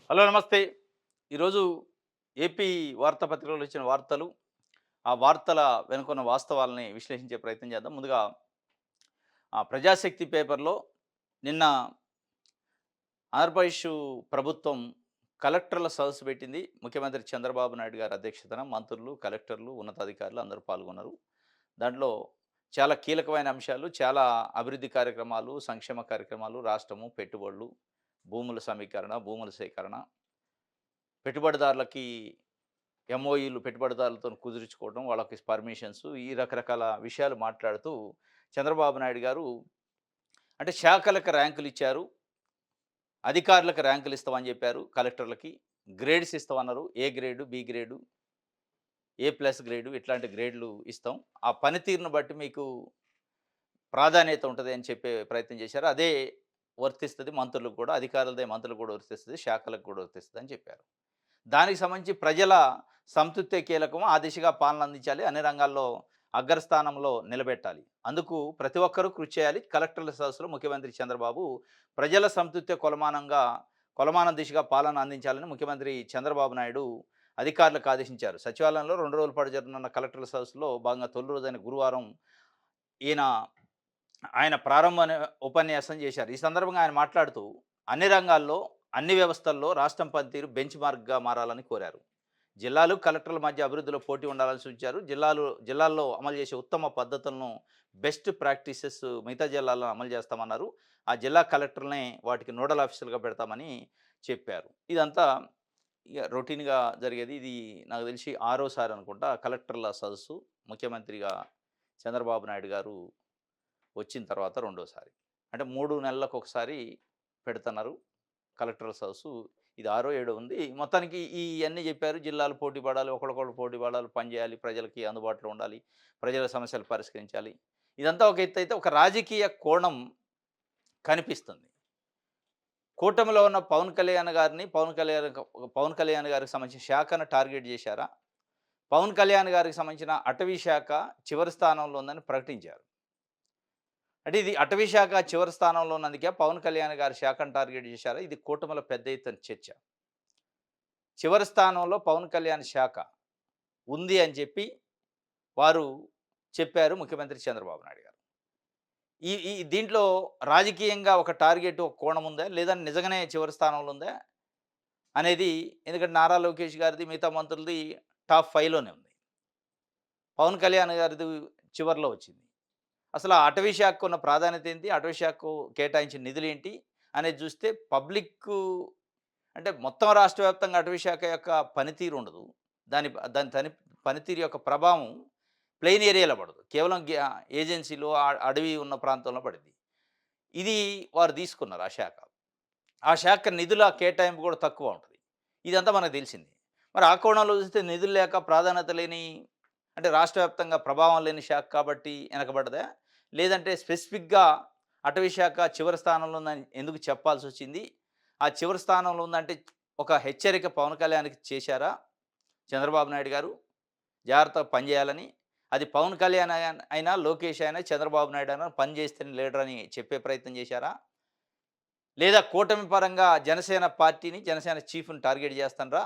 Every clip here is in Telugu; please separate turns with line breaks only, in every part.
హలో నమస్తే. ఈరోజు ఏపీ వార్తాపత్రికలో వచ్చిన వార్తలు, ఆ వార్తల వెనుకున్న వాస్తవాలని విశ్లేషించే ప్రయత్నం చేద్దాం. ముందుగా ప్రజాశక్తి పేపర్‌లో నిన్న ఆంధ్రప్రదేశ్ ప్రభుత్వం కలెక్టర్ల సదస్సు పెట్టింది. ముఖ్యమంత్రి చంద్రబాబు నాయుడు గారి అధ్యక్షతన మంత్రులు, కలెక్టర్లు, ఉన్నతాధికారులు అందరూ పాల్గొన్నారు. దాంట్లో చాలా కీలకమైన అంశాలు, చాలా అభివృద్ధి కార్యక్రమాలు, సంక్షేమ కార్యక్రమాలు, రాష్ట్రము, పెట్టుబడులు, భూముల సమీకరణ, భూముల సేకరణ, పెట్టుబడిదారులకి ఎంఓయూలు పెట్టుబడిదారులతోని కుదుర్చుకోవడం, వాళ్ళకి పర్మిషన్స్ ఈ రకరకాల విషయాలు మాట్లాడుతూ చంద్రబాబు నాయుడు గారు అంటే శాఖలకు ర్యాంకులిచ్చారు. అధికారులకు ర్యాంకులు ఇస్తామని చెప్పారు కలెక్టర్లకి. గ్రేడ్స్ ఇస్తామన్నారు. A grade, B grade, A plus grade ఇట్లాంటి గ్రేడ్‌లు ఇస్తాం. ఆ పనితీరును బట్టి మీకు ప్రాధాన్యత ఉంటది అని చెప్పే ప్రయత్నం చేశారు. అదే వర్తిస్తది మంత్రులకు కూడా. అధికారులదే మంత్రులకు కూడా వర్తిస్తది. శాఖలకు కూడా వర్తిస్తదని చెప్పారు. దానికి సంబంధించి ప్రజల సంతృప్తే కీలకము. ఆ దిశగా పాలన అందించాలి. అన్ని రంగాల్లో అగ్రస్థానంలో నిలబెట్టాలి. అందుకు ప్రతి ఒక్కరూ కృషి చేయాలి. కలెక్టర్ల సదస్సులో ముఖ్యమంత్రి చంద్రబాబు ప్రజల సంతృప్తే కొలమానం దిశగా పాలన అందించాలని ముఖ్యమంత్రి చంద్రబాబు నాయుడు అధికారులకు ఆదేశించారు. సచివాలయంలో 2 రోజుల పాటు జరగనున్న కలెక్టర్ల సదస్సులో భాగంగా తొలి రోజైన గురువారం ఈయన ఆయన ఉపన్యాసం చేశారు. ఈ సందర్భంగా ఆయన మాట్లాడుతూ అన్ని రంగాల్లో, అన్ని వ్యవస్థల్లో రాష్ట్రం పనితీరు బెంచ్ మార్క్‌గా మారాలని కోరారు. జిల్లాలు, కలెక్టర్ల మధ్య అభివృద్ధిలో పోటీ ఉండాలని సూచించారు. జిల్లాల్లో అమలు చేసే ఉత్తమ పద్ధతులను బెస్ట్ ప్రాక్టీసెస్ మిగతా జిల్లాల్లో అమలు చేస్తామన్నారు. ఆ జిల్లా కలెక్టర్‌లనే వాటికి నోడల్ ఆఫీసర్‌లుగా పెడతామని చెప్పారు. ఇదంతా ఇగ రొటీన్‌గా జరిగేది. ఇది నాకు తెలిసి ఆరోసారి అనుకుంటా కలెక్టర్ల సదస్సు ముఖ్యమంత్రిగా చంద్రబాబు నాయుడు గారు వచ్చిన తర్వాత రెండోసారి. అంటే 3 నెలలకొకసారి పెడుతున్నారు కలెక్టర్ల సదస్సు. ఇది ఆరో, ఏడో ఉంది. మొత్తానికి ఇయన్నీ జెప్పారు. జిల్లాలు పోటీ పడాలి, ఒకళ్ళకొకళ్ళు పోటీ పడాలి, పని జేయాలి, ప్రజలకి అందుబాటులో ఉండాలి, ప్రజల సమస్యలు పరిష్కరించాలి. ఇదంతా ఒక ఎత్తైతే ఒక రాజకీయ కోణం కనిపిస్తుంది. కూటమిలో ఉన్న పవన్ కళ్యాణ్ గారికి సంబంధించిన శాఖను టార్గెట్ జేశారా? పవన్ కళ్యాణ్ గారికి సంబంధించిన అటవీ శాఖ చివరి స్థానంలో ఉందని ప్రకటించారు. అంటే ఇది అటవీ శాఖ చివరి స్థానంలో ఉన్నందుకే పవన్ కళ్యాణ్ గారి శాఖను టార్గెట్ చేశారా? ఇది కూటమిలో పెద్ద ఎత్తున చర్చ. చివరి స్థానంలో పవన్ కళ్యాణ్ శాఖ ఉంది అని చెప్పి వారు చెప్పారు ముఖ్యమంత్రి చంద్రబాబు నాయుడు గారు. ఈ ఈ దీంట్లో రాజకీయంగా ఒక టార్గెట్, ఒక కోణం ఉందా? లేదా నిజంగానే చివరి స్థానంలో ఉందా? అనేది ఎందుకంటే నారా లోకేష్ గారిది, మిగతా మంత్రులది టాప్ 5 లోనే ఉంది. పవన్ కళ్యాణ్ గారిది చివర్లో వచ్చింది. అసలు ఆ అటవీ శాఖకు ఉన్న ప్రాధాన్యత ఏంటి? అటవీ శాఖకు కేటాయించిన నిధులేంటి? అనేది చూస్తే పబ్లిక్కు అంటే మొత్తం రాష్ట్ర వ్యాప్తంగా అటవీ శాఖ యొక్క పనితీరు ఉండదు. దాని దాని తని పనితీరు యొక్క ప్రభావం ప్లెయిన్ ఏరియాలో పడదు. కేవలం ఏజెన్సీలో అడవి ఉన్న ప్రాంతంలో పడిద్ది. ఇది వారు తీసుకున్నారు ఆ శాఖ. ఆ శాఖ నిధుల కేటాయింపు కూడా తక్కువ ఉంటది. ఇదంతా మనకు తెలిసిందే. మరి ఆ కోణంలో చూస్తే నిధులు లేక ప్రాధాన్యత లేని అంటే రాష్ట్ర వ్యాప్తంగా ప్రభావం లేని శాఖ కాబట్టి వెనకబడ్డదా? లేదంటే స్పెసిఫిక్‌గా అటవీ శాఖ చివరి స్థానంలో ఉందని ఎందుకు చెప్పాల్సొచ్చింది? ఆ చివరి స్థానంలో ఉందంటే ఒక హెచ్చరిక పవన్ కళ్యాణ్‌కి చేశారా చంద్రబాబు నాయుడు గారు? జాగ్రత్తగా పని చేయాలని. అది పవన్ కళ్యాణ్ అయినా, లోకేష్ అయినా, చంద్రబాబు నాయుడు అయినా పని చేస్తేనే లీడర్ అని చెప్పే ప్రయత్నం చేశారా? లేదా కూటమి పరంగా జనసేన చీఫ్‌ని టార్గెట్ చేస్తున్నారా?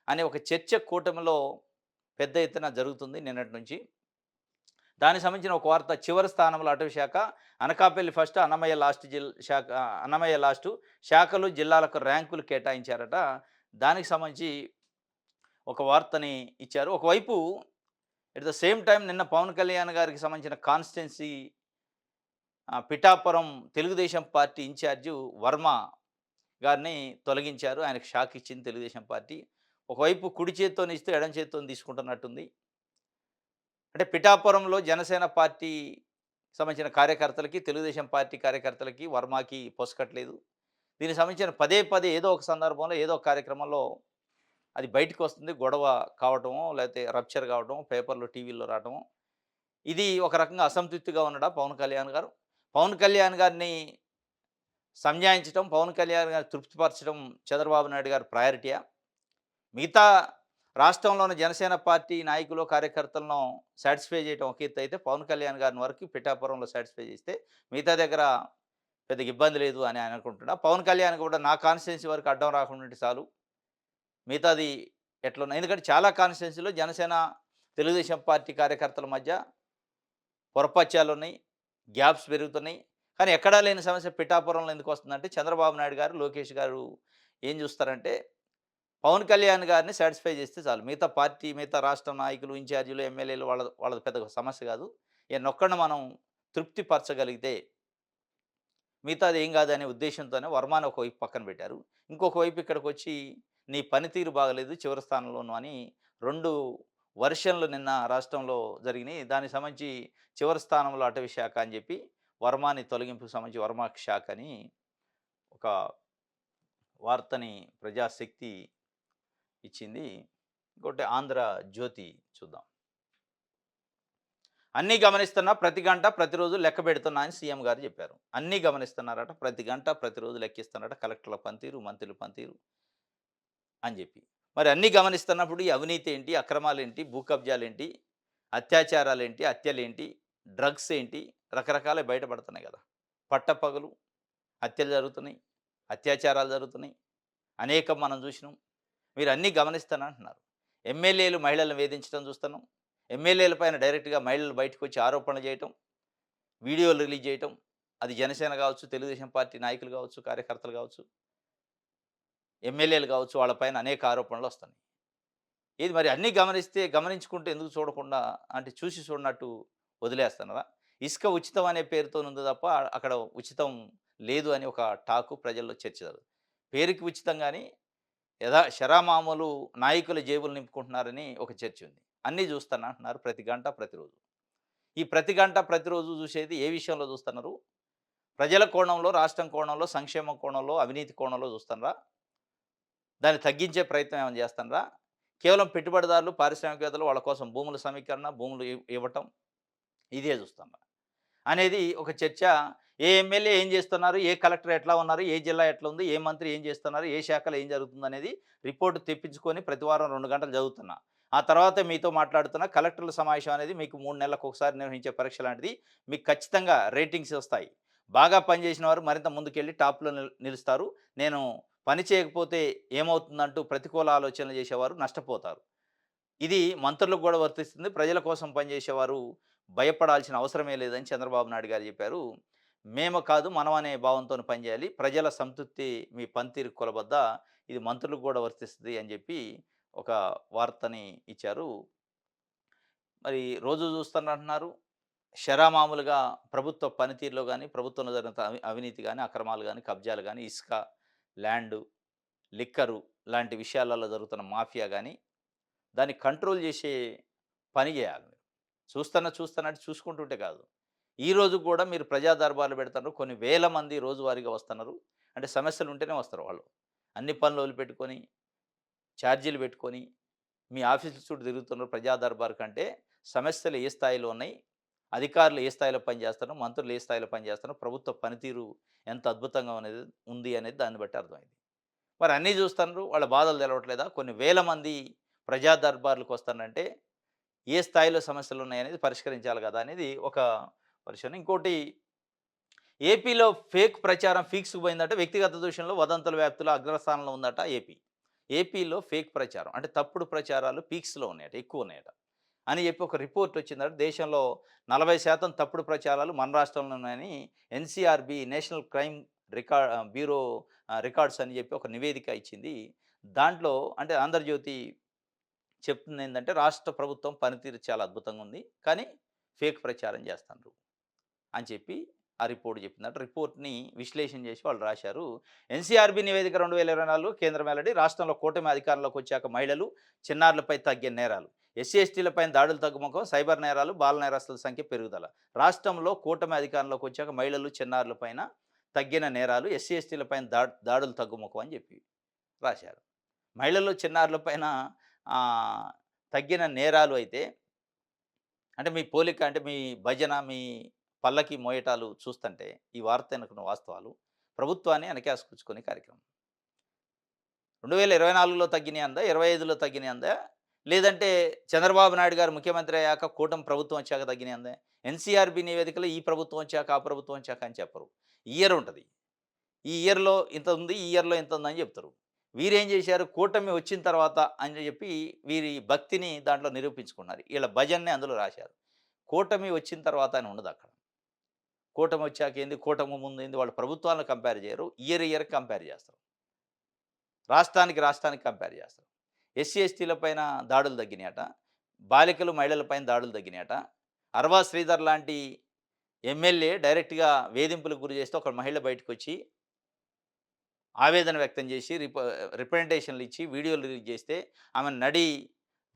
అనే ఒక చర్చ కూటమిలో పెద్ద ఎత్తున జరుగుతుంది నిన్నటి నుంచి. దానికి సంబంధించిన ఒక వార్త చివరి స్థానంలో అటవీ శాఖ, అనకాపల్లి ఫస్ట్, అన్నమయ్య లాస్టు. శాఖలు, జిల్లాలకు ర్యాంకులు కేటాయించారట. దానికి సంబంధించి ఒక వార్తని ఇచ్చారు. ఒకవైపు ఎట్ ద సేమ్ టైమ్ నిన్న పవన్ కళ్యాణ్ గారికి సంబంధించిన constituency Pithapuram Telugu Desam party in charge Varma గారిని తొలగించారు. ఆయనకు షాక్ ఇచ్చింది తెలుగుదేశం పార్టీ. ఒకవైపు కుడి చేత్తోని ఇస్తూ ఎడమ చేత్తోని తీసుకుంటున్నట్టుంది. అంటే పిఠాపురంలో జనసేన పార్టీ సంబంధించిన కార్యకర్తలకి, తెలుగుదేశం పార్టీ కార్యకర్తలకి, వర్మకి పొసగట్లేదు. దీనికి సంబంధించిన పదే పదే ఏదో ఒక సందర్భంలో, ఏదో ఒక కార్యక్రమంలో అది బయటికొస్తుంది. గొడవ కావటమో, లేతే రప్చర్ కావటమో, పేపర్‌లో, టీవీల్లో రావటమో. ఇది ఒక రకంగా అసంతృప్తిగా ఉన్నాడా పవన్ కళ్యాణ్ గారు? పవన్ కళ్యాణ్ గారిని సంజాయించటం, పవన్ కళ్యాణ్ గారిని తృప్తిపరచడం చంద్రబాబు నాయుడు గారి ప్రయారిటీయా? మిగతా రాష్ట్రంలో ఉన్న జనసేన పార్టీ నాయకులు, కార్యకర్తలను సాటిస్ఫై చేయటం ఒక ఎత్తయితే, పవన్ కళ్యాణ్ గారిని వరకు పిఠాపురంలో సాటిస్ఫై చేస్తే, మిగతా దగ్గర పెద్దగా ఇబ్బంది లేదు అని ఆయన అనుకుంటున్నా. పవన్ కళ్యాణ్ కూడా నా కాన్స్టిట్యున్సీ వరకు అడ్డం రాకుండా ఉంటే చాలు. మిగతాది ఎట్లున్నా ఎందుకంటే చాలా కాన్స్టిట్యున్సీలో జనసేన, తెలుగుదేశం పార్టీ కార్యకర్తల మధ్య పొరపచ్చాలున్నాయి. గ్యాప్స్ పెరుగుతున్నాయి. కానీ ఎక్కడా లేని సమస్య పిఠాపురంలో ఎందుకొస్తుందంటే చంద్రబాబు నాయుడు గారు, లోకేష్ గారు ఏం చూస్తారంటే పవన్ కళ్యాణ్ గారిని సాటిస్ఫై చేస్తే చాలు. మిగతా పార్టీ, మిగతా రాష్ట్ర నాయకులు, ఇన్‌చార్జీలు, ఎమ్మెల్యేలు వాళ్ళది పెద్దగా సమస్య కాదు. ఈయనొక్కడిని మనం తృప్తి పరచగలిగితే మిగతాది ఏం కాదనే ఉద్దేశ్యంతోనే వర్మని ఒకవైపు పక్కన పెట్టారు. ఇంకొక వైపు ఇక్కడికొచ్చి నీ పనితీరు బాగలేదు చివరి స్థానంలో ఉన్నావు అని 2 వెర్షన్‌లు నిన్న రాష్ట్రంలో జరిగినాయి. దానికి సంబంధించి చివరి స్థానంలో అటవీ శాఖ అని చెప్పి వర్మని తొలగింపుకు సంబంధించి వర్మ శాఖ అని ఒక వార్తని ప్రజాశక్తి ఇచ్చింది. ఇంకోటి ఆంధ్ర జ్యోతి చూద్దాం. అన్నీ గమనిస్తున్నా ప్రతి గంట ప్రతిరోజు లెక్క పెడుతున్నా అని సీఎం గారు చెప్పారు. అన్నీ గమనిస్తున్నారట. ప్రతి గంట ప్రతిరోజు లెక్కిస్తున్నారట. కలెక్టర్ల పనితీరు, మంత్రుల పనితీరు అని చెప్పి. మరి అన్నీ గమనిస్తున్నప్పుడు ఈ అవినీతి ఏంటి? అక్రమాలేంటి? భూ కబ్జాలేంటి? అత్యాచారాలేంటి? హత్యలేంటి? డ్రగ్స్ ఏంటి? రకరకాలవి బయటపడుతున్నాయి కదా! పట్టపగలు హత్యలు జరుగుతున్నాయి. అత్యాచారాలు జరుగుతున్నాయి. అనేకం మనం చూసినాం. మీరు అన్నీ గమనిస్తానంటున్నారు. ఎమ్మెల్యేలు మహిళలను వేధించడం చూస్తున్నాం. ఎమ్మెల్యేల పైన డైరెక్ట్‌గా మహిళలు బయటకొచ్చి ఆరోపణలు చేయటం, వీడియోలు రిలీజ్ చేయటం. అది జనసేన కావచ్చు, తెలుగుదేశం పార్టీ నాయకులు కావచ్చు, కార్యకర్తలు కావచ్చు, ఎమ్మెల్యేలు కావచ్చు వాళ్ళ పైన అనేక ఆరోపణలు వస్తున్నాయి. ఇది మరి అన్నీ గమనించుకుంటూ ఎందుకు చూడకుండా అంటే చూసి చూడనట్టు వదిలేస్తున్నారా? ఇసుక ఉచితం అనే పేరుతోనుంది తప్ప అక్కడ ఉచితం లేదు అని ఒక టాకు ప్రజల్లో చర్చ జరుగుతుంది. పేరుకి ఉచితం గాని షరామామూలు నాయకుల జేబులు నింపుకుంటున్నారని ఒక చర్చ ఉంది. అన్నీ చూస్తాను అంటున్నారు ప్రతి గంట, ప్రతిరోజు. ఈ ప్రతి గంట, ప్రతిరోజు చూసేది ఏ విషయంలో చూస్తున్నారు? ప్రజల కోణంలో, రాష్ట్రం కోణంలో, సంక్షేమం కోణంలో, అవినీతి కోణంలో చూస్తున్నారా? దాన్ని తగ్గించే ప్రయత్నం ఏమైనా చేస్తున్నారా? కేవలం పెట్టుబడిదారులు, పారిశ్రామికవేత్తలు వాళ్ళ కోసం భూముల సమీకరణ, భూములు ఇవ్వటం ఇదే చూస్తున్నారా? అనేది ఒక చర్చ. ఏ ఎమ్మెల్యే ఏం చేస్తున్నారు? ఏ కలెక్టర్ ఎట్లా ఉన్నారు? ఏ జిల్లా ఎట్లా ఉంది? ఏ మంత్రి ఏం చేస్తున్నారు? ఏ శాఖలో ఏం జరుగుతుందనేది రిపోర్ట్ తెప్పించుకొని ప్రతి వారం 2 గంటలు చదువుతున్నా. ఆ తర్వాత మీతో మాట్లాడుతున్నా. కలెక్టర్ల సమావేశం అనేది మీకు 3 నెలలకు ఒకసారి నిర్వహించే పరీక్ష లాంటిది. మీకు ఖచ్చితంగా రేటింగ్స్ వస్తాయి. బాగా పనిచేసిన వారు మరింత ముందుకెళ్ళి టాప్‌లో నిలుస్తారు. నేను పని చేయకపోతే ఏమవుతుందంటూ ప్రతికూల ఆలోచనలు చేసేవారు నష్టపోతారు. ఇది మంత్రులకు కూడా వర్తిస్తుంది. ప్రజల కోసం పనిచేసేవారు భయపడాల్సిన అవసరమే లేదని చంద్రబాబు నాయుడు గారు చెప్పారు. మేము కాదు మనం అనే భావంతోని పనిచేయాలి. ప్రజల సంతృప్తి మీ పనితీరు కొలబద్ద. ఇది మంత్రులకు కూడా వర్తిస్తది అని చెప్పి ఒక వార్తని ఇచ్చారు. మరి రోజు చూస్తానంటున్నారు. షరామామూలుగా ప్రభుత్వ పనితీరులో గాని, ప్రభుత్వంలో జరిగిన అవినీతి గాని, అక్రమాలు గాని, కబ్జాలు గాని, ఇసుక, ల్యాండు, లిక్కరు లాంటి విషయాలలో జరుగుతున్న మాఫియా గాని దాన్ని కంట్రోల్ చేసే పని చేయాలి మీరు. చూస్తున్నట్టు చూసుకుంటుంటే కాదు. ఈ రోజు కూడా మీరు ప్రజా దర్బార్లు పెడుతున్నారు. కొన్ని వేల మంది రోజువారీగా వస్తున్నారు. అంటే సమస్యలు ఉంటేనే వస్తారు వాళ్ళు. అన్ని పనులు వదిలిపెట్టుకొని, ఛార్జీలు పెట్టుకొని, మీ ఆఫీసుల చుట్టూ తిరుగుతున్నారు ప్రజా దర్బార్ కంటే సమస్యలు ఏ స్థాయిలో ఉన్నాయి, అధికారులు ఏ స్థాయిలో పనిచేస్తున్నారు, మంత్రులు ఏ స్థాయిలో పనిచేస్తున్నారు, ప్రభుత్వ పనితీరు ఎంత అద్భుతంగా ఉంది అనేది దాన్ని బట్టి అర్థమైంది. మరి అన్నీ చూస్తున్నారు. వాళ్ళ బాధలు తెలవట్లేదా? కొన్ని వేల మంది ప్రజా దర్బార్‌లకు వస్తానంటే, ఏ స్థాయిలో సమస్యలున్నాయనేది పరిష్కరించాలి గదా! అనేది ఒక వర్షన్. ఇంకోటి ఏపీలో ఫేక్ ప్రచారం పీక్స్‌కు పోయిందట. వ్యక్తిగత దూషణలు, వదంతుల వ్యాప్తిలో అగ్రస్థానంలో ఉందట ఏపీ. ఏపీలో ఫేక్ ప్రచారం అంటే తప్పుడు ప్రచారాలు పీక్స్‌లో ఉన్నాయట. ఎక్కువున్నాయట. అని చెప్పి ఒక రిపోర్ట్ వచ్చిందట. దేశంలో 40% తప్పుడు ప్రచారాలు మన రాష్ట్రంలో ఉన్నాయని NCRB national crime bureau records అని చెప్పి ఒక నివేదిక ఇచ్చింది. దాంట్లో అంటే ఆంధ్రజ్యోతి చెప్తుందేందంటే రాష్ట్ర ప్రభుత్వం పనితీరు చాలా అద్భుతంగా ఉంది. కానీ ఫేక్ ప్రచారం చేస్తున్నారు అని చెప్పి ఆ రిపోర్ట్ చెప్పిందట. రిపోర్ట్‌ని విశ్లేషణ చేసి వాళ్ళు రాశారు. ఎన్‌సీఆర్‌బీ నివేదిక 2024 కేంద్రం వెల్లడి. రాష్ట్రంలో కూటమి అధికారంలోకి వచ్చాక మహిళలు, చిన్నారులపై తగ్గిన నేరాలు. ఎస్సీ, ఎస్టీలపైన దాడులు తగ్గుముఖం, సైబర్ నేరాలు, బాల నేరస్తుల సంఖ్య పెరుగుదల. రాష్ట్రంలో కూటమి అధికారంలోకి వచ్చాక మహిళలు, చిన్నారులపైన తగ్గిన నేరాలు, ఎస్సీ, ఎస్టీలపైన దాడులు తగ్గుముఖం అని చెప్పి రాశారు. మహిళలు, చిన్నారులపైన ఆహ్, తగ్గిన నేరాలు అయితే అంటే మీ పోలిక అంటే మీ భజన, మీ పల్లకి మోయటాలు చూస్తుంటే ఈ వార్త వెనుకున్న వాస్తవాలు ప్రభుత్వాన్ని వెనకేసుకొచ్చుకునే కార్యక్రమం. 2024లో తగ్గినాయందా? 25లో తగ్గినాయందా? లేదంటే చంద్రబాబు నాయుడు గారు ముఖ్యమంత్రి అయ్యాక కూటమి ప్రభుత్వం వచ్చాక తగ్గినాయందా? ఎన్‌సీఆర్‌బీ నివేదికలో ఈ ప్రభుత్వం వచ్చాక, ఆ ప్రభుత్వం వచ్చాక అని చెప్పరు. ఇయర్ ఉంటది. ఈ ఇయర్‌లో ఇంత ఉంది, ఈ ఇయర్‌లో ఇంత ఉందని చెప్తారు. వీరేం చేశారు, కూటమి వచ్చిన తర్వాత అని చెప్పి వీరి భక్తిని దాంట్లో నిరూపించుకున్నారు. వీళ్ళ భజనని అందులో రాశారు. కూటమి వచ్చిన తర్వాత అని ఉండదక్కడ. కూటమి వచ్చాక ఏంది, కూటమి ముందు ఏంది, వాళ్ళు ప్రభుత్వాలను కంపేర్ చేయరు. ఇయర్‌కి కంపేర్ చేస్తారు. రాష్ట్రానికి కంపేర్ చేస్తారు. ఎస్సీ, ఎస్టీల పైన దాడులు తగ్గినాయట. బాలికలు, మహిళల పైన దాడులు తగ్గినాయట. అర్వా శ్రీధర్ లాంటి ఎమ్మెల్యే డైరెక్ట్‌గా వేధింపులకు గురి చేస్తే ఒక మహిళ బయటకొచ్చి ఆవేదన వ్యక్తం చేసి రిప్రజెంటేషన్‌లు ఇచ్చి వీడియోలు రిలీజ్ చేస్తే ఆమె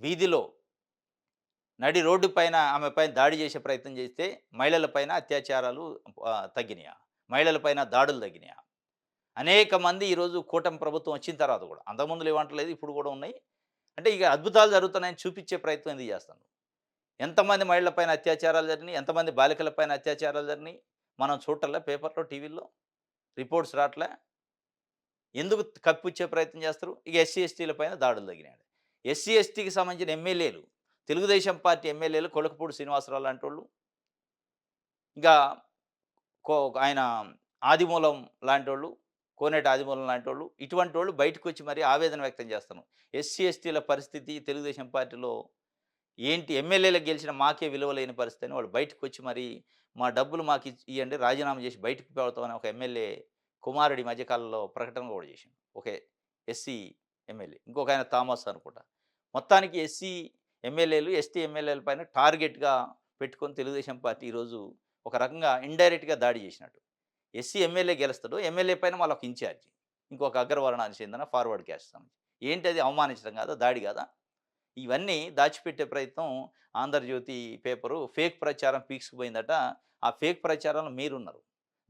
వీధిలో, నడి రోడ్డు పైన ఆమె పైన దాడి చేసే ప్రయత్నం చేస్తే మహిళల పైన అత్యాచారాలు తగ్గినాయా? మహిళల పైన దాడులు తగ్గినాయా? అనేక మంది ఈరోజు కూటమి ప్రభుత్వం వచ్చిన తర్వాత కూడా, అంతకుముందు లేవంటలేదు, ఇప్పుడు కూడా ఉన్నాయి. అంటే ఇక అద్భుతాలు జరుగుతున్నాయని చూపించే ప్రయత్నం ఎందుకు చేస్తాను? ఎంతమంది మహిళల పైన అత్యాచారాలు జరిగినాయి? ఎంతమంది బాలికల పైన అత్యాచారాలు జరిగినాయి? మనం చూడటంలే పేపర్‌లో, టీవీల్లో రిపోర్ట్స్ రావట్లే. ఎందుకు కప్పిపుచ్చే ప్రయత్నం చేస్తారు? ఇక ఎస్సీ, ఎస్టీల పైన దాడులు తగ్గినాయి. ఎస్సీ, ఎస్టీకి సంబంధించిన ఎమ్మెల్యేలు, తెలుగుదేశం పార్టీ ఎమ్మెల్యేలు కొలకపూడి శ్రీనివాసరావు లాంటోళ్ళు, ఇంకా కో ఆయన ఆదిమూలం లాంటోళ్ళు, కోనేటి ఆదిమూలం లాంటోళ్ళు, ఇటువంటోళ్ళు బయటకొచ్చి మరీ ఆవేదన వ్యక్తం చేస్తున్నారు. ఎస్సీ, ఎస్టీల పరిస్థితి తెలుగుదేశం పార్టీలో ఏంటి, ఎమ్మెల్యేలకు గెలిచిన మాకే విలువ లేని పరిస్థితి అని వాళ్ళు బయటకొచ్చి మరి మా డబ్బులు మాకు ఇయ్యండి, రాజీనామా చేసి బయటకు పోతామని ఒక ఎమ్మెల్యే కుమారుడు ఈ మధ్య కాలంలో ప్రకటన కూడా చేసిండు. Okay, SC MLA. ఇంకొక ఆయన థామస్ అనుకుంటా. మొత్తానికి ఎస్సీ ఎమ్మెల్యేలు, ఎస్టీ ఎమ్మెల్యేల పైన టార్గెట్‌గా పెట్టుకొని తెలుగుదేశం పార్టీ ఈరోజు ఒక రకంగా ఇండైరెక్ట్‌గా దాడి చేసినట్టు. ఎస్సీ ఎమ్మెల్యే గెలుస్తాడు. ఎమ్మెల్యే పైన వాళ్ళొక ఇన్‌చార్జి. ఇంకొక అగ్రవర్ణానికి చెందిన ఫార్వర్డ్ క్యాస్ట్ సంబంధించి. ఏంటి అది, అవమానించడం కాదా? దాడి కాదా? ఇవన్నీ దాచిపెట్టే ప్రయత్నం 'ఆంధ్రజ్యోతి' పేపరు ఫేక్ ప్రచారం పీక్స్‌కుపోయిందట. ఆ ఫేక్ ప్రచారంలో మీరున్నారు.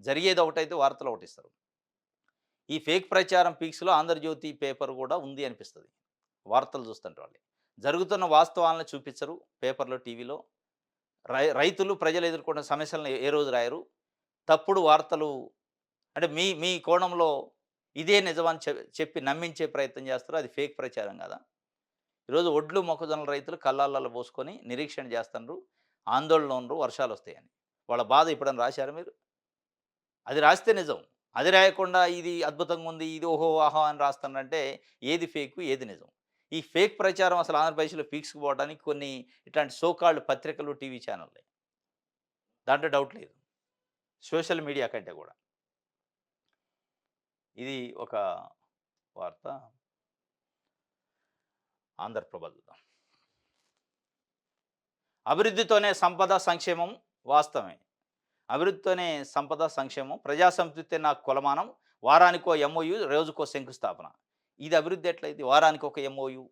జరిగేది ఒకటైతే వార్తలు ఒకటిస్తారు. ఈ ఫేక్ ప్రచారం పీక్స్‌లో 'ఆంధ్రజ్యోతి' పేపర్ కూడా ఉంది అనిపిస్తది. వార్తలు చూస్తుంటే వాళ్ళయి. జరుగుతున్న వాస్తవాలను చూపించరు పేపర్‌లో, టీవీలో. రైతులు, ప్రజలు ఎదుర్కొన్న సమస్యలను ఏ రోజు రాయరు. తప్పుడు వార్తలు, అంటే మీ మీ కోణంలో ఇదే నిజమని చెప్పి నమ్మించే ప్రయత్నం చేస్తారు. అది ఫేక్ ప్రచారం కాదా? ఈరోజు ఒడ్లు, మొక్కజొన్నల రైతులు కళ్ళాలలో పోసుకొని నిరీక్షణ చేస్తున్నారు. ఆందోళనలో ఉన్నారు వర్షాలొస్తాయని. వాళ్ళ బాధ ఎప్పుడైనా రాశారా మీరు? అది రాస్తే నిజం. అది రాయకుండా ఇది అద్భుతంగా ఉంది, ఇది ఓహో! ఆహా! అని రాస్తానంటే ఏది ఫేకు, ఏది నిజం? ఈ ఫేక్ ప్రచారం అసలు ఆంధ్రప్రదేశ్‌లో పీక్స్‌కుపోవడానికి కొన్ని ఇట్లాంటి సో కాల్డ్ పత్రికలు, టీవీ ఛానెళ్ళే. దాంట్లో డౌట్ లేదు. సోషల్ మీడియా కంటే గూడా. ఇది ఒక వార్త. ఆంధ్రప్రభ చూద్దాం. అభివృద్ధితోనే సంపద, సంక్షేమం వాస్తవమే. అభివృద్ధితోనే సంపద, సంక్షేమం, ప్రజా సంతృప్తే నాకు కొలమానం, వారానికో ఎంఓయు, రోజుకో శంకుస్థాపన. ఇది అభివృద్ధి ఎట్లయిద్ది? వారానికొక ఎంఓయు,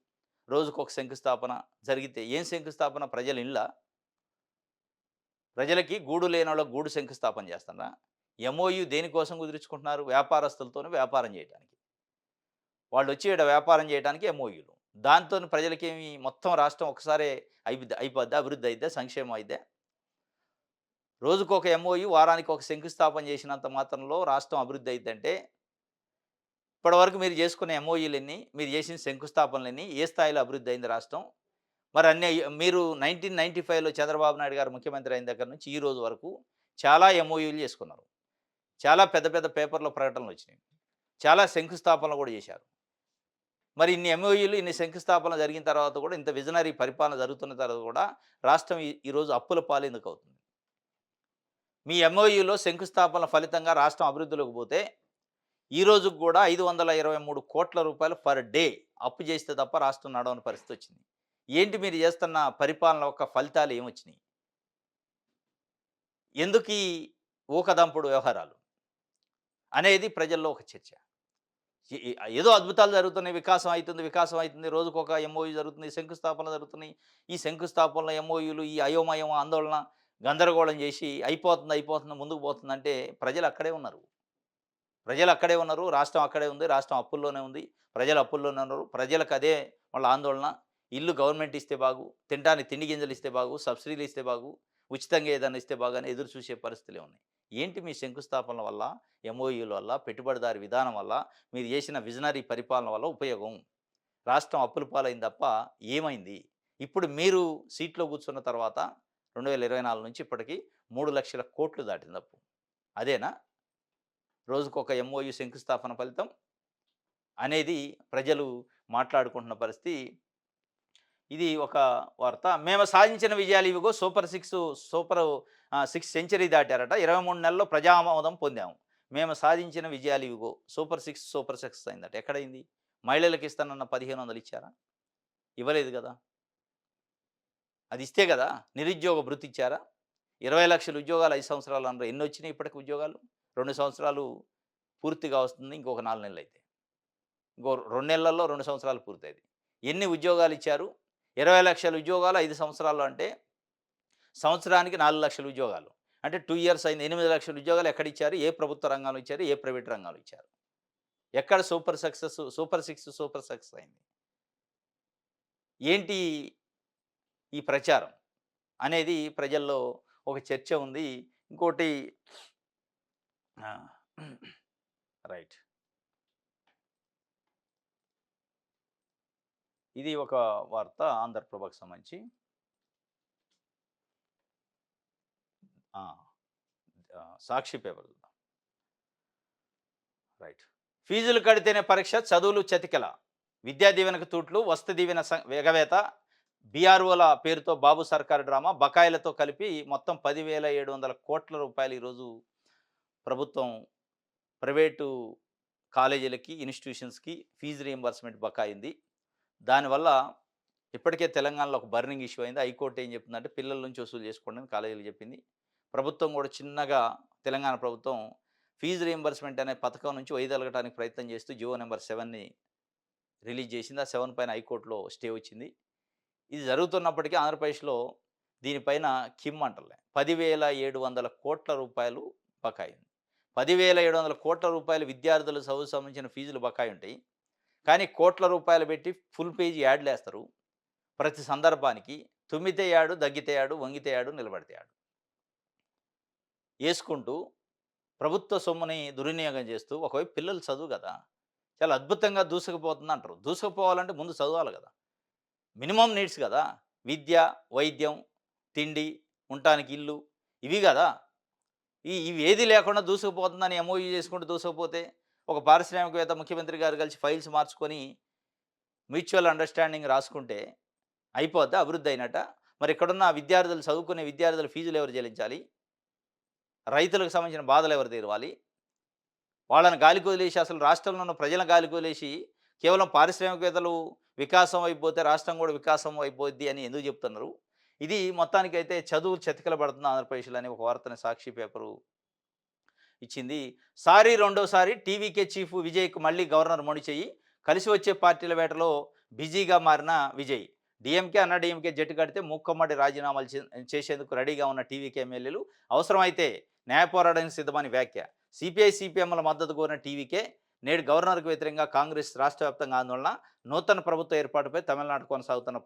రోజుకొక శంకుస్థాపన జరిగితే ఏం శంకుస్థాపన? ప్రజల ఇండ్లా? ప్రజలకి గూడు లేనోళ్ళకి గూడు శంకుస్థాపన చేస్తున్నారా? ఎంఓయు దేనికోసం కుదుర్చుకుంటున్నారు? వ్యాపారస్తులతోని వ్యాపారం చేయటానికి. వాళ్ళొచ్చి ఈడ వ్యాపారం చేయడానికి ఎంఓయూలు. దాంతోని ప్రజలకేమి మొత్తం రాష్ట్రం ఒకసారే అయిపోద్దా? అభివృద్ధి అయిద్దా? సంక్షేమం అయిద్దా? రోజుకొక ఎంఓయు, వారానికి ఒక శంకుస్థాపన చేసినంత మాత్రంలో రాష్ట్రం అభివృద్ధి అయిద్దంటే, ఇప్పటివరకు మీరు చేసుకున్న ఎంఓయూలెన్ని? మీరు చేసిన శంకుస్థాపనలెన్ని? ఏ స్థాయిలో అభివృద్ధి అయింది రాష్ట్రం? మరి అన్నీ మీరు 1995లో చంద్రబాబు నాయుడు గారు ముఖ్యమంత్రి అయిన దగ్గర నుంచి ఈ రోజు వరకు చాలా ఎంఓయూలు చేసుకున్నారు. చాలా పెద్ద పెద్ద పేపర్‌లో ప్రకటనలొచ్చినాయి. చాలా శంకుస్థాపనలు కూడా చేశారు. మరి ఇన్ని ఎంఓయూలు, ఇన్ని శంకుస్థాపనలు జరిగిన తర్వాత కూడా, ఇంత విజనరీ పరిపాలన జరుగుతున్న తర్వాత కూడా రాష్ట్రం ఈరోజు అప్పుల పాలెందుకవుతుంది? మీ ఎంఓయూలో శంకుస్థాపనల ఫలితంగా రాష్ట్రం అభివృద్ధిలోకి పోతే, ఈ రోజుకి కూడా రూ. 523,00,00,000 పర్ డే అప్పు చేస్తే తప్ప రాష్ట్రం నడవని పరిస్థితి వచ్చింది. ఏంటి మీరు చేస్తున్న పరిపాలన యొక్క ఫలితాలు ఏమొచ్చినాయి? ఎందుకీ ఊకదంపుడు వ్యవహారాలు అనేది ప్రజల్లో ఒక చర్చ. ఏదో అద్భుతాలు జరుగుతున్నాయి, వికాసం అయితుంది, రోజుకొక ఎంఓయూ జరుగుతుంది, శంకుస్థాపనలు జరుగుతున్నాయి. ఈ శంకుస్థాపనలు, ఎంఓయూలు, ఈ అయోమయం, ఆందోళన, గందరగోళం చేసి అయిపోతుంది, ముందుకు పోతుందంటే ప్రజలు అక్కడే ఉన్నారు. రాష్ట్రం అక్కడే ఉంది. రాష్ట్రం అప్పుల్లోనే ఉంది. ప్రజలు అప్పుల్లోనే ఉన్నారు. ప్రజలకు అదే వాళ్ళ ఆందోళన. ఇల్లు గవర్నమెంట్ ఇస్తే బాగు, తినడానికి తిండి గింజలు ఇస్తే బాగు, సబ్సిడీలు ఇస్తే బాగు, ఉచితంగా ఏదైనా ఇస్తే బాగు అని ఎదురు చూసే పరిస్థితులే ఉన్నాయి. ఏంటి మీ శంకుస్థాపనల వల్ల, ఎంఓయూల వల్ల, పెట్టుబడిదారీ విధానం వల్ల, మీరు చేసిన విజనరీ పరిపాలన వల్ల ఉపయోగం? రాష్ట్రం అప్పుల పాలైంది తప్ప ఏమైంది? ఇప్పుడు మీరు సీట్‌లో కూర్చున్న తర్వాత 2024 నుంచి ఇప్పటికి 3,00,000 కోట్లు దాటింది అప్పు. అదేనా? రోజుకొక ఎంఓయూ శంకుస్థాపన ఫలితం? అనేది ప్రజలు మాట్లాడుకుంటున్న పరిస్థితి. ఇది ఒక వార్త. మేము సాధించిన విజయాలు ఇవిగో సూపర్ 6 సెంచరీ దాటారట. 23 నెలల్లో ప్రజామోదం పొందాము. మేము సాధించిన విజయాలు ఇవిగో సూపర్ 6 అయిందట. ఎక్కడైంది? మహిళలకు ఇస్తానన్న 1500 ఇచ్చారా? ఇవ్వలేదు కదా! అది ఇస్తే కదా! నిరుద్యోగ భృతి ఇచ్చారా? 20,00,000 ఉద్యోగాలు 5 సంవత్సరాలు అన్నారు. ఎన్నొచ్చినాయి ఇప్పటికి ఉద్యోగాలు? 2 సంవత్సరాలు పూర్తిగా వస్తుంది. ఇంకొక 4 నెలలైతే. ఇంకో 2 నెలల్లో 2 సంవత్సరాలు పూర్తయితాయి. ఎన్ని ఉద్యోగాలు ఇచ్చారు? 20,00,000 ఉద్యోగాలు 5 సంవత్సరాల్లో అంటే సంవత్సరానికి 4,00,000 ఉద్యోగాలు. అంటే 2 ఇయర్స్ అయింది. 8,00,000 ఉద్యోగాలు ఎక్కడిచ్చారు? ఏ ప్రభుత్వ రంగంలో ఇచ్చారు? ఏ ప్రైవేట్ రంగంలో ఇచ్చారు? ఎక్కడ సూపర్ 6 అయింది? ఏంటి ఈ ప్రచారం అనేది ప్రజల్లో ఒక చర్చ ఉంది. ఇంకోటి ఆ! రైట్. ఇది ఒక వార్త ఆంధ్రప్రభకు సంబంధించి. ఆ! సాక్షి పేపర్ చూద్దాం. రైట్. ఫీజులు కడితేనే పరీక్ష, చదువులు చతికిల. విద్యా దీవెనకు తూట్లు, వసతి దీవెన ఎగవేత, బీఆర్ఓల పేరుతో బాబు సర్కార్ డ్రామా, బకాయిలతో కలిపి మొత్తం 10,700 కోట్ల రూపాయలు ఈరోజు ప్రభుత్వం ప్రైవేటు కాలేజీలకి, ఇన్‌స్టిట్యూషన్స్‌కి ఫీజు రీయింబర్స్‌మెంట్ బకాయి ఉంది. దానివల్ల ఇప్పటికే తెలంగాణలో ఒక బర్నింగ్ ఇష్యూ అయింది. హైకోర్టు ఏం చెప్తుందంటే పిల్లల నుంచి వసూలు చేసుకోండి అని కాలేజీలకు చెప్పింది. ప్రభుత్వం కూడా చిన్నగా తెలంగాణ ప్రభుత్వం ఫీజు రీయింబర్స్‌మెంట్ అనే పథకం నుంచి వైదొలగడానికి ప్రయత్నం చేస్తూ జివో నంబర్ 7ని రిలీజ్ చేసింది. ఆ 7 పైన హైకోర్టులో స్టే వచ్చింది. ఇది జరుగుతున్నప్పటికీ ఆంధ్రప్రదేశ్‌లో దీనిపైన కిమ్ అంటలే. 10,700 కోట్ల రూపాయలు బకాయి ఉంది. 10,700 కోట్ల రూపాయలు విద్యార్థుల చదువుకు సంబంధించిన ఫీజులు బకాయి ఉంటాయి. కానీ కోట్ల రూపాయలు పెట్టి ఫుల్ పేజ్ యాడ్‌లేస్తారు. ప్రతి సందర్భానికి తుమ్మితే యాడు, దగ్గితే యాడు, వంగితే యాడు, నిలబడితే యాడు. యేసుకుంటూ ప్రభుత్వ సొమ్ముని దుర్వినియోగం చేస్తూ ఒకవైపు పిల్లలు చదువు కదా! చాలా అద్భుతంగా దూసుకుపోతుందంటారు. దూసుకుపోవాలంటే ముందు చదవాలి కదా! మినిమమ్ నీడ్స్ కదా! విద్య, వైద్యం, తిండి, ఉండటానికి ఇల్లు ఇవి కదా! ఇవి ఏది లేకుండా దూసుకుపోతుందని ఎంఓయూ చేసుకుంటూ దూసుకుపోతే ఒక పారిశ్రామికవేత్త ముఖ్యమంత్రి గారు కలిసి ఫైల్స్ మార్చుకొని మ్యూచువల్ అండర్‌స్టాండింగ్ రాసుకుంటే అయిపోద్దా? అభివృద్ధి అయినట్టా? మరి ఇక్కడున్న విద్యార్థులు చదువుకునే విద్యార్థుల ఫీజులు ఎవరు చెల్లించాలి? రైతులకు సంబంధించిన బాధలు ఎవరు తీరవాలి? వాళ్ళని గాలికి వదిలేసి అసలు రాష్ట్రంలో ఉన్న ప్రజలను గాలికి వదిలేసి కేవలం పారిశ్రామికవేత్తలు వికాసం అయిపోతే రాష్ట్రం కూడా వికాసం అయిపోద్ది అని ఎందుకు చెప్తున్నారు? ఇది మొత్తానికైతే చదువు చతికిలబడుతుంది ఆంధ్రప్రదేశ్‌లో అని ఒక వార్తని సాక్షి పేపరు ఇచ్చింది. రెండోసారి టీవీకే చీఫ్ విజయ్‌కు మళ్ళీ గవర్నర్ మొండి చెయ్యి. కలిసి వచ్చే పార్టీల వేటలో బిజీగా మారిన విజయ్. డీఎంకే, అన్నా డీఎంకే జట్టు కడితే మూకుమ్మడి రాజీనామాలు చేసేందుకు రెడీగా ఉన్న టీవీకే ఎమ్మెల్యేలు అవసరమైతే న్యాయ పోరాటానికి సిద్ధమని వ్యాఖ్య. సిపిఐ, సిపిఎంల మద్దతు కోరిన టీవీకే నేడు గవర్నర్కు వ్యతిరేకంగా కాంగ్రెస్ రాష్ట్ర వ్యాప్తంగా ఆందోళన. నూతన ప్రభుత్వ ఏర్పాటుపై తమిళనాడు కొనసాగుతున్న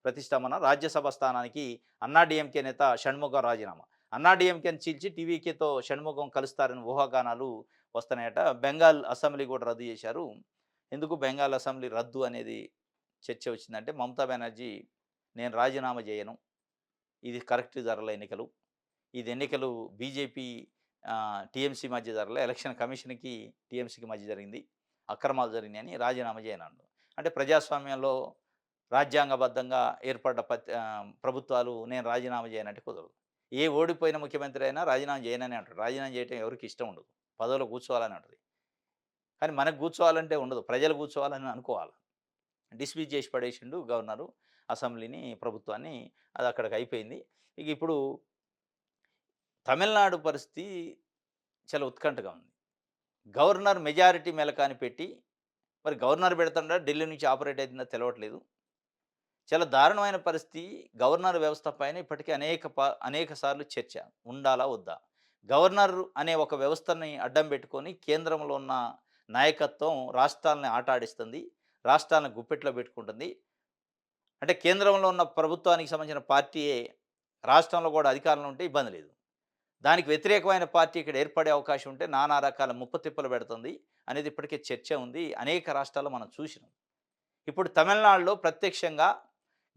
ప్రతిష్టంభన. రాజ్యసభ స్థానానికి అన్నా డీఎంకే నేత షణ్ముగం రాజీనామా. అన్నా డీఎంకేని చీల్చి టీవీకేతో షణ్ముగం కలుస్తారని ఊహాగానాలు వస్తున్నాయట. బెంగాల్ అసెంబ్లీ కూడా రద్దు చేశారు. ఎందుకు బెంగాల్ అసెంబ్లీ రద్దు అనేది చర్చ వచ్చిందంటే మమతా బెనర్జీ నేను రాజీనామా చేయను, ఇది కరెక్ట్ జరగలే ఎన్నికలు, ఇది ఎన్నికలు బీజేపీ టీఎంసీ మధ్య జరగలే, ఎలక్షన్ కమిషన్కి టీఎంసీకి మధ్య జరిగింది, అక్రమాలు జరిగినాయని రాజీనామా చేయను. అంటే ప్రజాస్వామ్యంలో రాజ్యాంగబద్ధంగా ఏర్పడ్డ ప్రభుత్వాలు నేను రాజీనామా చేయనంటే కుదరదు. ఏ ఓడిపోయిన ముఖ్యమంత్రి అయినా రాజీనామా చేయనని అంటాడు. రాజీనామా చేయడం ఎవరికి ఇష్టం ఉండదు. పదవిలో కూర్చోవాలని ఉంటుంది. కానీ మనకు కూర్చోవాలంటే ఉండదు. ప్రజలు కూర్చోవాలని అనుకోవాలి. డిస్మిస్ చేసి పడేసిండు గవర్నరు అసెంబ్లీని, ప్రభుత్వాన్ని. అది అక్కడికి అయిపోయింది. ఇక ఇప్పుడు తమిళనాడు పరిస్థితి చాలా ఉత్కంఠగా ఉంది. గవర్నర్ మెజారిటీ మెలకాని పెట్టి మరి గవర్నర్ పెడుతుండా ఢిల్లీ నుంచి ఆపరేట్ అవుతుందో తెలవట్లేదు. చాలా దారుణమైన పరిస్థితి. గవర్నర్ వ్యవస్థ పైన ఇప్పటికే అనేక సార్లు చర్చ ఉండాలా వద్దా? గవర్నర్ అనే ఒక వ్యవస్థని అడ్డం పెట్టుకొని కేంద్రంలో ఉన్న నాయకత్వం రాష్ట్రాలని ఆట ఆడిస్తుంది. రాష్ట్రాలను గుప్పెట్లో పెట్టుకుంటుంది. అంటే కేంద్రంలో ఉన్న ప్రభుత్వానికి సంబంధించిన పార్టీయే రాష్ట్రంలో కూడా అధికారంలో ఉంటే ఇబ్బంది లేదు. దానికి వ్యతిరేకమైన పార్టీ ఇక్కడ ఏర్పడే అవకాశం ఉంటే నానా రకాల ముప్పుతిప్పలు పెడుతుంది అనేది ఇప్పటికే చర్చ ఉంది. అనేక రాష్ట్రాల్లో మనం చూసినాం. ఇప్పుడు తమిళనాడులో ప్రత్యక్షంగా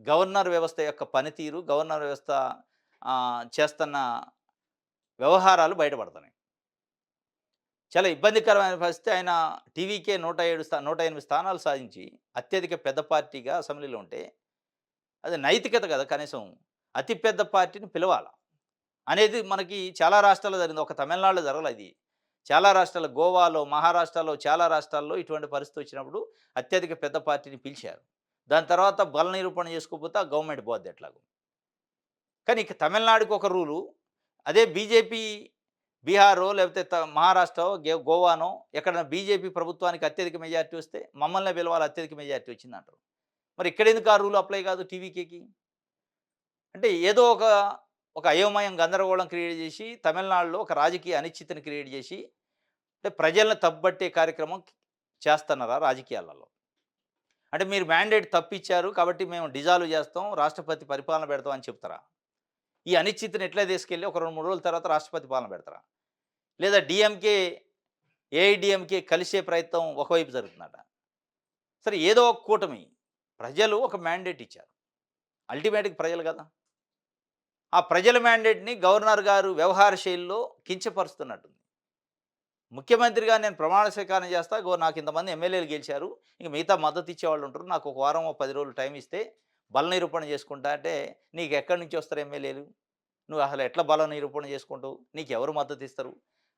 గవర్నర్ వ్యవస్థ యొక్క పనితీరు, గవర్నర్ వ్యవస్థ చేస్తున్న వ్యవహారాలు బయటపడుతున్నాయి. చాలా ఇబ్బందికరమైన పరిస్థితి. ఆయన టీవీకే 108 స్థానాలు సాధించి అత్యధిక పెద్ద పార్టీగా అసెంబ్లీలో ఉంటే, అది నైతికత కదా కనీసం. అతి పెద్ద పార్టీని పిలవాల అనేది మనకి చాలా రాష్ట్రాల్లో జరిగింది. ఒక తమిళనాడులో జరగల ఇది. చాలా రాష్ట్రాల్లో గోవాలో, మహారాష్ట్రలో చాలా రాష్ట్రాల్లో ఇటువంటి పరిస్థితి వచ్చినప్పుడు అత్యధిక పెద్ద పార్టీని పిలిచారు. దాని తర్వాత బల నిరూపణ చేసుకోకపోతే ఆ గవర్నమెంట్ పోద్ది ఎట్లాగో. కానీ ఇక తమిళనాడుకి ఒక రూలు. అదే బీజేపీ బీహారో లేకపోతే మహారాష్ట్రో, గోవానో ఎక్కడైనా బీజేపీ ప్రభుత్వానికి అత్యధిక మెజారిటీ వస్తే మమ్మల్నే పిలవాలి అత్యధిక మెజారిటీ వచ్చిందంటారు. మరి ఇక్కడెందుకు ఆ రూల్ అప్లై కాదు టీవీకేకి? అంటే ఏదో ఒక అయోమయం, గందరగోళం క్రియేట్ చేసి తమిళనాడులో ఒక రాజకీయ అనిశ్చితిని క్రియేట్ చేసి అంటే ప్రజలను తప్పుబట్టే కార్యక్రమం చేస్తున్నారా రాజకీయాలలో? అంటే మీరు మ్యాండేట్ తప్పిచ్చారు కాబట్టి మేము డిజాల్వ్ చేస్తాం, రాష్ట్రపతి పరిపాలన పెడతాం అని చెప్తారా? ఈ అనిశ్చితిని ఎట్లా తీసుకెళ్ళి ఒక 2, 3 రోజుల తర్వాత రాష్ట్రపతి పాలన పెడతారా? లేదా డీఎంకే, ఏఐడీఎంకే కలిసే ప్రయత్నం ఒకవైపు జరుగుతుందట. సరే ఏదో ఒక కూటమి. ప్రజలు ఒక మ్యాండేట్ ఇచ్చారు. అల్టిమేట్‌గా ప్రజలు కదా! ఆ ప్రజల మ్యాండేట్‌ని గవర్నర్ గారు వ్యవహార శైలిలో కించపరుస్తున్నట్టుంది. ముఖ్యమంత్రిగా నేను ప్రమాణ స్వీకారం చేస్తా. నాకు ఇంతమంది ఎమ్మెల్యేలు గెలిచారు. ఇంక మిగతా మద్దతు ఇచ్చేవాళ్ళు ఉంటారు. నాకు ఒక వారం, 10 రోజులు టైం ఇస్తే బల నిరూపణ చేసుకుంటా అంటే, నీకు ఎక్కడి నుంచి వస్తారు ఎమ్మెల్యేలు? నువ్వు అసలు ఎట్లా బల నిరూపణ చేసుకుంటావు? నీకెవరు మద్దతు ఇస్తారు?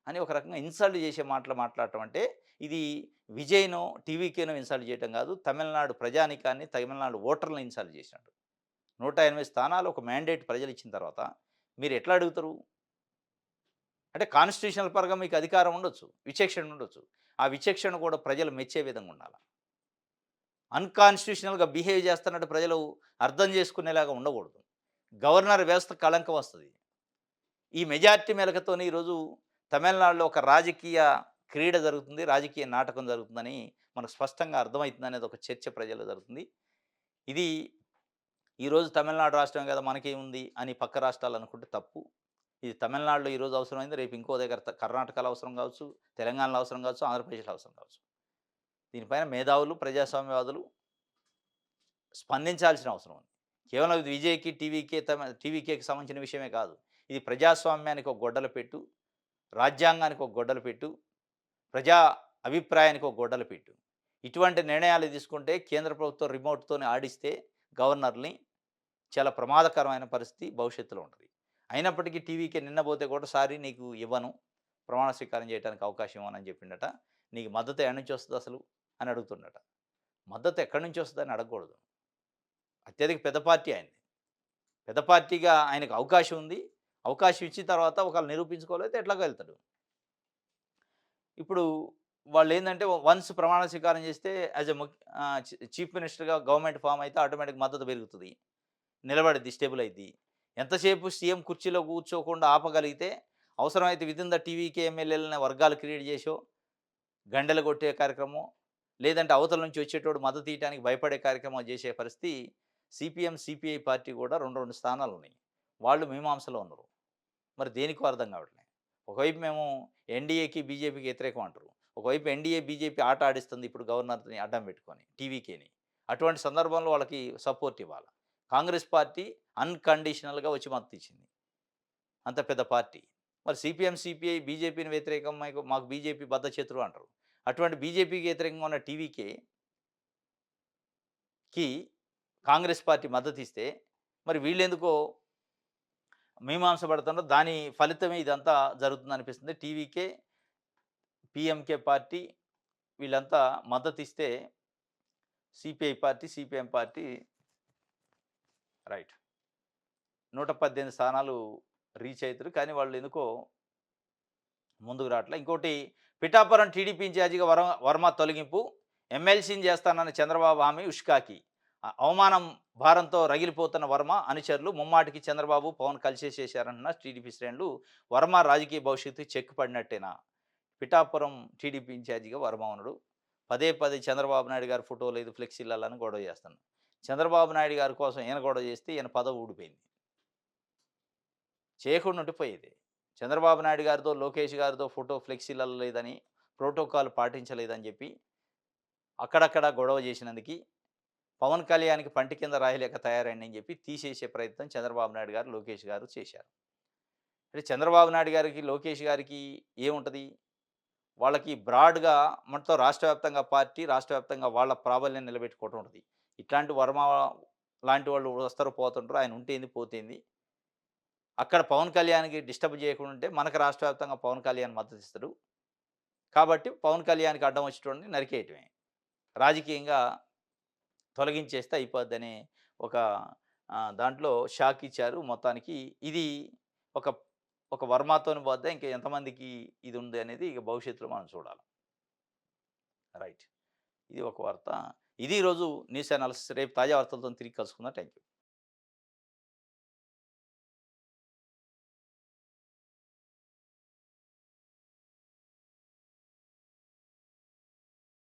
అని ఒక రకంగా ఇన్సల్ట్ చేసే మాటలు మాట్లాడటం అంటే, ఇది విజయ్‌నో, టీవీకేనో ఇన్సల్ట్ చేయటం కాదు. తమిళనాడు ప్రజానీకాన్ని, తమిళనాడు ఓటర్లని ఇన్సల్ట్ చేసినట్టు. 108 స్థానాలు ఒక మ్యాండేట్ ప్రజలు ఇచ్చిన తర్వాత మీరు ఎట్లా అడుగుతారు? అంటే కాన్స్టిట్యూషనల్ పరంగా మీకు అధికారం ఉండొచ్చు. విచక్షణ ఉండొచ్చు. ఆ విచక్షణ కూడా ప్రజలు మెచ్చే విధంగా ఉండాల. అన్‌కాన్స్టిట్యూషనల్‌గా బిహేవ్ చేస్తున్నట్టు ప్రజలు అర్థం చేసుకునేలాగా ఉండకూడదు. గవర్నర్ వ్యవస్థ కళంకం వస్తది. ఈ మెజారిటీ మెలకతోని ఈరోజు తమిళనాడులో ఒక రాజకీయ క్రీడ జరుగుతుంది. రాజకీయ నాటకం జరుగుతుందని మనకు స్పష్టంగా అర్థమైతుందనేది ఒక చర్చ ప్రజల్లో జరుగుతుంది. ఇది ఈరోజు తమిళనాడు రాష్ట్రమే కదా మనకేముంది అని పక్క రాష్ట్రాలు అనుకుంటే తప్పు. ఇది తమిళనాడులో ఈరోజు అవసరమైంది. రేపు ఇంకో దగ్గర కర్ణాటకలో అవసరం కావచ్చు, తెలంగాణలో అవసరం కావచ్చు, ఆంధ్రప్రదేశ్‌లో అవసరం కావచ్చు. దీనిపైన మేధావులు, ప్రజాస్వామ్యవాదులు స్పందించాల్సిన అవసరం ఉంది. కేవలం ఇది విజయ్‌కి, టీవీకేకి సంబంధించిన విషయమే కాదు. ఇది ప్రజాస్వామ్యానికి ఒక గొడ్డల పెట్టు, రాజ్యాంగానికి ఒక గొడ్డల పెట్టు, ప్రజా అభిప్రాయానికి ఒక గొడ్డల పెట్టు. ఇటువంటి నిర్ణయాలు తీసుకుంటే కేంద్ర ప్రభుత్వం రిమోట్‌తోని ఆడిస్తే గవర్నర్‌ని చాలా ప్రమాదకరమైన పరిస్థితి భవిష్యత్తులో ఉంటది. అయినప్పటికీ టీవీకే నిన్న పోతే కూడా సారీ నీకు ఇవ్వను. ప్రమాణ స్వీకారం చేయడానికి అవకాశం ఇవ్వనని చెప్పిండట. నీకు మద్దతు ఎక్కడి నుంచి వస్తది అసలు అని అడుగుతుండట. మద్దతు ఎక్కడి నుంచి వస్తదని అడగకూడదు. అత్యధిక పెద్ద పార్టీ ఆయనది. పెద్ద పార్టీగా ఆయనకు అవకాశం ఉంది. అవకాశం ఇచ్చిన తర్వాత ఒకవేళ నిరూపించుకోలేతే ఎట్లాగో వెళ్తాడు. ఇప్పుడు వాళ్ళేందంటే వన్స్ ప్రమాణ స్వీకారం చేస్తే యాస్ ఎ చీఫ్ మినిస్టర్‌గా గవర్నమెంట్ ఫార్మ్ అయితే ఆటోమేటిక్ మద్దతు పెరుగుతది. నిలబడిద్ది, స్టేబుల్ అయిద్ది. ఎంతసేపు సీఎం కుర్చీలో కూర్చోకుండా ఆపగలిగితే అవసరమైతే వితిన్ ద టీవీకే ఎమ్మెల్యేలని వర్గాలు క్రియేట్ చేసో, గండెలు కొట్టే కార్యక్రమం, లేదంటే అవతల నుంచి వచ్చేటోడు మద్దతు ఇయ్యటానికి భయపడే కార్యక్రమం చేసే పరిస్థితి సిపిఎం, సిపిఐ పార్టీ కూడా 2 స్థానాలున్నాయి. వాళ్ళు మీమాంసలో ఉన్నారు. మరి దేనికో అర్థం కావట్లే. ఒకవైపు మేము ఎన్డీఏకి, బీజేపీకి వ్యతిరేకం అంటారు. ఒకవైపు ఎన్డీఏ, బీజేపీ ఆట ఆడిస్తుంది ఇప్పుడు గవర్నర్‌ని అడ్డం పెట్టుకొని టీవీకేని. అటువంటి సందర్భంలో వాళ్ళకి సపోర్ట్ ఇవ్వాల. కాంగ్రెస్ పార్టీ అన్‌కండిషనల్‌గా వచ్చి మద్దతిచ్చింది. అంత పెద్ద పార్టీ. మరి సిపిఎం, సిపిఐ బీజేపీని వ్యతిరేకం మాకు బీజేపీ బద్ధశత్రువు అంటారు. అటువంటి బీజేపీకి వ్యతిరేకంగా ఉన్న టీవీకేకి కాంగ్రెస్ పార్టీ మద్దతిస్తే మరి వీళ్ళెందుకో మీమాంస పడుతున్నారు. దాని ఫలితమే ఇదంతా జరుగుతుందనిపిస్తుంది. టీవీకే, పీఎంకే పార్టీ వీళ్ళంతా మద్దతిస్తే CPI party, CPM party right 118 స్థానాలు రీచ్ అయితారు. కానీ వాళ్ళు ఎందుకో ముందుకు రావట్లే. ఇంకోటి పిఠాపురం టీడీపీ ఇన్ఛార్జిగా వర్మ తొలగింపు. ఎమ్మెల్సీని చేస్తానన్న చంద్రబాబు హామీ ఉష్కాకి. అవమానం భారంతో రగిలిపోతున్న వర్మ అనుచరులు ముమ్మాటికి చంద్రబాబు, పవన్ కలిసేసేశారంటున్న టీడీపీ శ్రేణులు. వర్మ రాజకీయ భవిష్యత్తు చెక్ పడినట్టేనా? పిఠాపురం టీడీపీ ఇన్ఛార్జిగా వర్మ ఉన్నాడు. పదే పదే చంద్రబాబు నాయుడు గారి ఫోటో లేదు, ఫ్లెక్సీలని గొడవ చేస్తున్నాడు. చంద్రబాబు నాయుడు గారి కోసం ఈయన గొడవ చేస్తే ఈయన పదవి ఊడిపోయింది. చేయకుండా ఉండిపోయేది. చంద్రబాబు నాయుడు గారితో, లోకేష్ గారితో ఫోటో ఫ్లెక్సీలలో లేదని, ప్రోటోకాల్ పాటించలేదని చెప్పి అక్కడక్కడ గొడవ చేసినందుకు పవన్ కళ్యాణ్‌కి పంటి కింద రాయలేక తయారైందని చెప్పి తీసేసే ప్రయత్నం చంద్రబాబు నాయుడు గారు, లోకేష్ గారు చేశారు. అంటే చంద్రబాబు నాయుడు గారికి, లోకేష్ గారికి ఏముంటది? వాళ్ళకి బ్రాడ్‌గా మొత్తం రాష్ట్ర వ్యాప్తంగా పార్టీ, రాష్ట్ర వ్యాప్తంగా వాళ్ళ ప్రాబల్యం నిలబెట్టుకోవటం ఉంటది. ఇట్లాంటి వర్మ లాంటి వాళ్ళు వస్తారు, పోతుంటారు. ఆయన ఉంటేంది, పోతేంది. అక్కడ పవన్ కళ్యాణ్‌కి డిస్టర్బ్ చేయకుండా ఉంటే మనకు రాష్ట్ర వ్యాప్తంగా పవన్ కళ్యాణ్ మద్దతిస్తడు. కాబట్టి పవన్ కళ్యాణ్‌కి అడ్డం వచ్చేటోడిని నరికేయటమే. రాజకీయంగా తొలగించేస్తే అయిపోద్దనే ఒక దాంట్లో షాక్ ఇచ్చారు. మొత్తానికి ఇది ఒక ఒక వర్మతోని పోద్దా? ఇంకా ఎంతమందికి ఇది ఉంది అనేది ఇక భవిష్యత్తులో మనం చూడాలి. రైట్. ఇది ఒక వార్త. ఇది ఈరోజు న్యూస్ అనాలిసిస్. రేపు తాజా వార్తలతోని తిరిగి కలుసుకుందాం. Thank you.